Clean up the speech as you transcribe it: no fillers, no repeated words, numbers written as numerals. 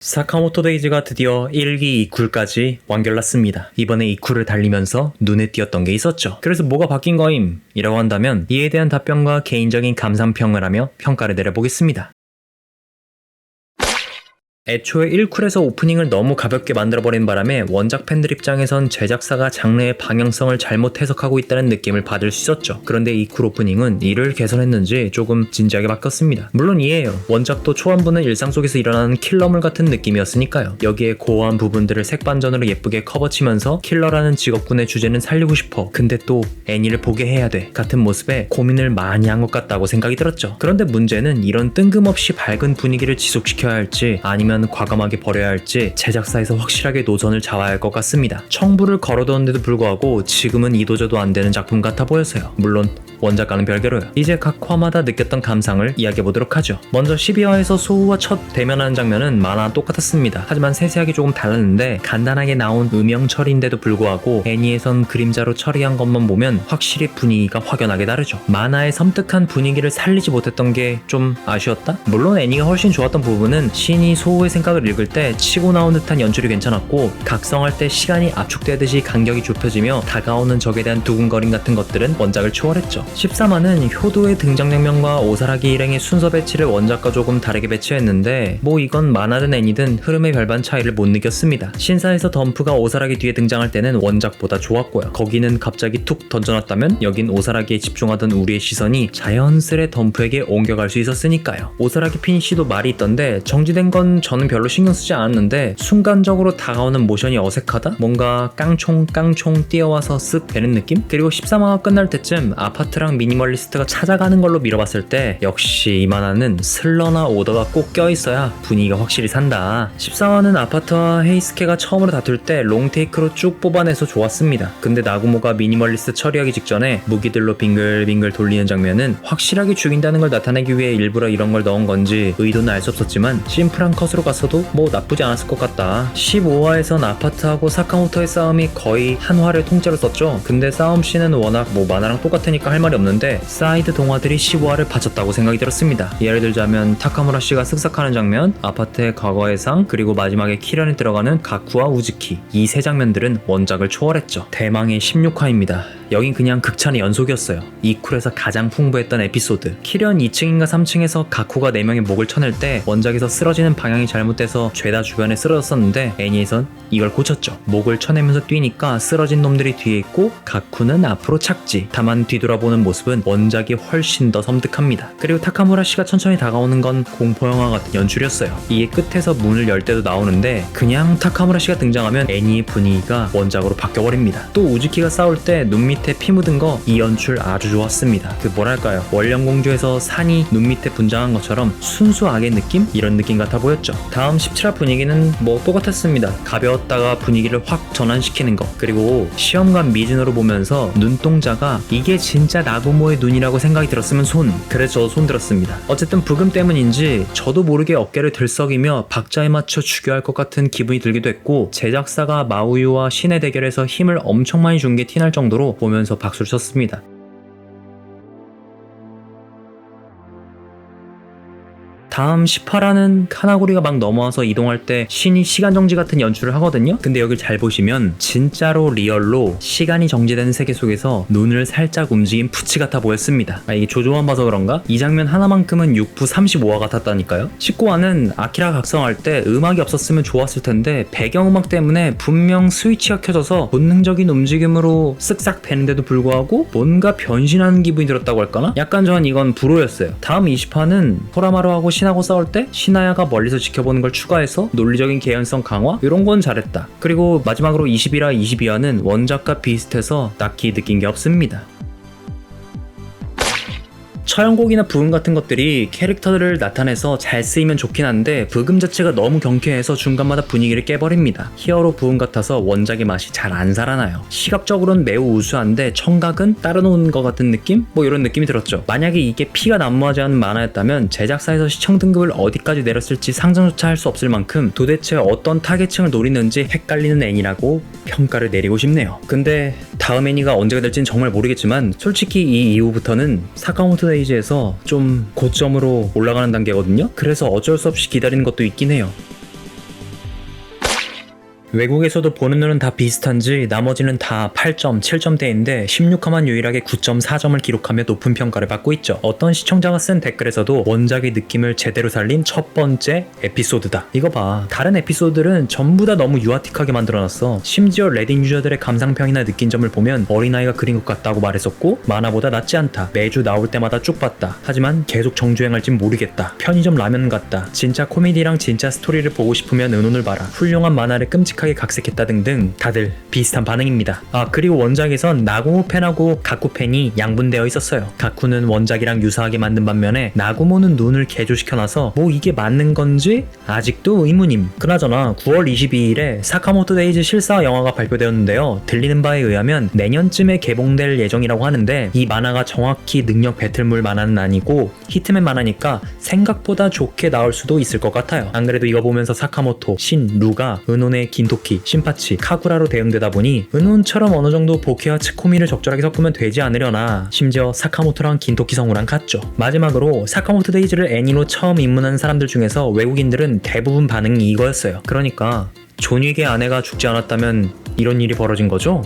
사카모토 데이즈가 드디어 1기 이쿨까지 완결났습니다. 이번에 이쿨을 달리면서 눈에 띄었던 게 있었죠. 그래서 뭐가 바뀐 거임? 이라고 한다면 이에 대한 답변과 개인적인 감상평을 하며 평가를 내려보겠습니다. 애초에 1쿨에서 오프닝을 너무 가볍게 만들어버린 바람에 원작 팬들 입장에선 제작사가 장르의 방향성을 잘못 해석하고 있다는 느낌을 받을 수 있었죠. 그런데 2쿨 오프닝은 이를 개선했는지 조금 진지하게 바뀌었습니다. 물론 이해해요. 원작도 초반부는 일상 속에서 일어나는 킬러물 같은 느낌이었으니까요. 여기에 고어한 부분들을 색반전으로 예쁘게 커버치면서 킬러라는 직업군의 주제는 살리고 싶어. 근데 또 애니를 보게 해야 돼. 같은 모습에 고민을 많이 한 것 같다고 생각이 들었죠. 그런데 문제는 이런 뜬금없이 밝은 분위기를 지속시켜야 할지 아니면 과감하게 버려야 할지 제작사에서 확실하게 노선을 잡아야 할 것 같습니다. 청부를 걸어두었는데도 불구하고 지금은 이도저도 안 되는 작품 같아 보여서요. 물론 원작과는 별개로요. 이제 각 화마다 느꼈던 감상을 이야기해보도록 하죠. 먼저 12화에서 소우와 첫 대면하는 장면은 만화와 똑같았습니다. 하지만 세세하게 조금 달랐는데 간단하게 나온 음영 처리인데도 불구하고 애니에선 그림자로 처리한 것만 보면 확실히 분위기가 확연하게 다르죠. 만화의 섬뜩한 분위기를 살리지 못했던 게 좀 아쉬웠다? 물론 애니가 훨씬 좋았던 부분은 신이 소우의 생각을 읽을 때 치고 나온 듯한 연출이 괜찮았고 각성할 때 시간이 압축되듯이 간격이 좁혀지며 다가오는 적에 대한 두근거림 같은 것들은 원작을 초월했죠. 13화는 효도의 등장 장면과 오사라기 일행의 순서 배치를 원작과 조금 다르게 배치했는데 뭐 이건 만화든 애니든 흐름의 별반 차이를 못 느꼈습니다. 신사에서 덤프가 오사라기 뒤에 등장할 때는 원작보다 좋았고요. 거기는 갑자기 툭 던져놨다면 여긴 오사라기에 집중하던 우리의 시선이 자연스레 dom프에게 옮겨갈 수 있었으니까요. 오사라기 피니쉬도 말이 있던데 정지된 건 저는 별로 신경 쓰지 않았는데 순간적으로 다가오는 모션이 어색하다? 뭔가 깡총 뛰어와서 쓱 되는 느낌? 그리고 13화가 끝날 때쯤 아파트랑 미니멀리스트가 찾아가는 걸로 밀어봤을 때 역시 이 만화는 슬러나 오더가 꼭 껴있어야 분위기가 확실히 산다. 14화는 아파트와 헤이스케가 처음으로 다툴 때 롱테이크로 쭉 뽑아내서 좋았습니다. 근데 나구모가 미니멀리스트 처리하기 직전에 무기들로 빙글빙글 돌리는 장면은 확실하게 죽인다는 걸 나타내기 위해 일부러 이런 걸 넣은 건지 의도는 알 수 없었지만 심플한 컷으로 갔어도 뭐 나쁘지 않았을 것 같다. 15화에선 아파트하고 사카모토의 싸움이 거의 한 화를 통째로 썼죠. 근데 싸움씬은 워낙 뭐 만화랑 똑같으니까 할 말이 없는데 사이드 동화들이 15화를 바쳤다고 생각이 들었습니다. 예를 들자면 타카무라 씨가 쓱싹하는 장면, 아파트의 과거의 상, 그리고 마지막에 키련이 들어가는 가쿠와 우즈키, 이 세 장면들은 원작을 초월했죠. 대망의 16화입니다. 여긴 그냥 극찬의 연속이었어요. 이 쿨에서 가장 풍부했던 에피소드. 키련 2층인가 3층에서 가쿠가 4명의 목을 쳐낼 때 원작에서 쓰러지는 방향이 잘못돼서 죄다 주변에 쓰러졌었는데 애니에선 이걸 고쳤죠. 목을 쳐내면서 뛰니까 쓰러진 놈들이 뒤에 있고 가쿠는 앞으로 착지. 다만 뒤돌아보는 모습은 원작이 훨씬 더 섬뜩합니다. 그리고 타카무라 씨가 천천히 다가오는 건 공포영화 같은 연출이었어요. 이에 끝에서 문을 열 때도 나오는데 그냥 타카무라 씨가 등장하면 애니의 분위기가 원작으로 바뀌어버립니다. 또 우즈키가 싸울 때 눈 밑에 피 묻은 거 이 연출 아주 좋았습니다. 그 뭐랄까요, 원령공주에서 산이 눈 밑에 분장한 것처럼 순수하게 느낌? 이런 느낌 같아 보였죠. 다음 17화 분위기는 뭐 똑같았습니다. 가벼웠다가 분위기를 확 전환시키는 거. 그리고 시험관 미진으로 보면서 눈동자가 이게 진짜 나구모의 눈이라고 생각이 들었으면 그래서 저도 손 들었습니다. 어쨌든 부금 때문인지 저도 모르게 어깨를 들썩이며 박자에 맞춰 죽여야 할 것 같은 기분이 들기도 했고 제작사가 마우유와 신의 대결에서 힘을 엄청 많이 준 게 티날 정도로 보면서 박수를 쳤습니다. 다음 18화는 카나고리가 막 넘어와서 이동할 때 신이 시간정지 같은 연출을 하거든요. 근데 여길 잘 보시면 진짜로 리얼로 시간이 정지되는 세계 속에서 눈을 살짝 움직인 푸치 같아 보였습니다. 이게 조조만 봐서 그런가? 이 장면 하나만큼은 6부 35화 같았다니까요. 19화는 아키라 각성할 때 음악이 없었으면 좋았을 텐데 배경음악 때문에 분명 스위치가 켜져서 본능적인 움직임으로 쓱싹 되는데도 불구하고 뭔가 변신하는 기분이 들었다고 할까나? 약간 전 이건 불호였어요. 다음 20화는 호라마루하고 신하고 싸울 때 시나야가 멀리서 지켜보는 걸 추가해서 논리적인 개연성 강화? 이런 건 잘했다. 그리고 마지막으로 21화, 22화는 원작과 비슷해서 딱히 느낀 게 없습니다. 처형곡이나 부금 같은 것들이 캐릭터들을 나타내서 잘 쓰이면 좋긴 한데 부금 자체가 너무 경쾌해서 중간마다 분위기를 깨버립니다. 히어로 부금 같아서 원작의 맛이 잘 안 살아나요. 시각적으로는 매우 우수한데 청각은 따로 놓은 것 같은 느낌? 뭐 이런 느낌이 들었죠. 만약에 이게 피가 난무하지 않은 만화였다면 제작사에서 시청 등급을 어디까지 내렸을지 상상조차 할 수 없을 만큼 도대체 어떤 타겟층을 노리는지 헷갈리는 애니라고 평가를 내리고 싶네요. 근데 다음 애니가 언제가 될진 정말 모르겠지만 솔직히 이 이후부터는 사카모토 데이즈에서 좀 고점으로 올라가는 단계거든요. 그래서 어쩔 수 없이 기다리는 것도 있긴 해요. 외국에서도 보는 눈은 다 비슷한지 나머지는 다 8점, 7점대인데 16화만 유일하게 9.4점을 기록하며 높은 평가를 받고 있죠. 어떤 시청자가 쓴 댓글에서도 원작의 느낌을 제대로 살린 첫 번째 에피소드다. 이거 봐. 다른 에피소드들은 전부 다 너무 유아틱하게 만들어놨어. 심지어 레딧 유저들의 감상평이나 느낀 점을 보면 어린아이가 그린 것 같다고 말했었고 만화보다 낫지 않다. 매주 나올 때마다 쭉 봤다. 하지만 계속 정주행할진 모르겠다. 편의점 라면 같다. 진짜 코미디랑 진짜 스토리를 보고 싶으면 은혼을 봐라. 훌륭한 만화를 끔찍하게 각색했다 등등 다들 비슷한 반응입니다. 그리고 원작에선 나구모 팬하고 가쿠 팬이 양분되어 있었어요. 가쿠는 원작이랑 유사하게 만든 반면에 나구모는 눈을 개조시켜놔서 뭐 이게 맞는 건지 아직도 의문임. 그나저나 9월 22일에 사카모토 데이즈 실사 영화가 발표되었는데요. 들리는 바에 의하면 내년쯤에 개봉될 예정이라고 하는데 이 만화가 정확히 능력 배틀물 만화는 아니고 히트맨 만화니까 생각보다 좋게 나올 수도 있을 것 같아요. 안 그래도 이거 보면서 사카모토, 신, 루가 은혼의 긴토키, 신파치, 카구라로 대응되다 보니 은혼처럼 어느 정도 보케와 츠코미를 적절하게 섞으면 되지 않으려나. 심지어 사카모토랑 긴토키 성우랑 같죠. 마지막으로 사카모토 데이즈를 애니로 처음 입문한 사람들 중에서 외국인들은 대부분 반응이 이거였어요. 그러니까 존 윅의 아내가 죽지 않았다면 이런 일이 벌어진 거죠?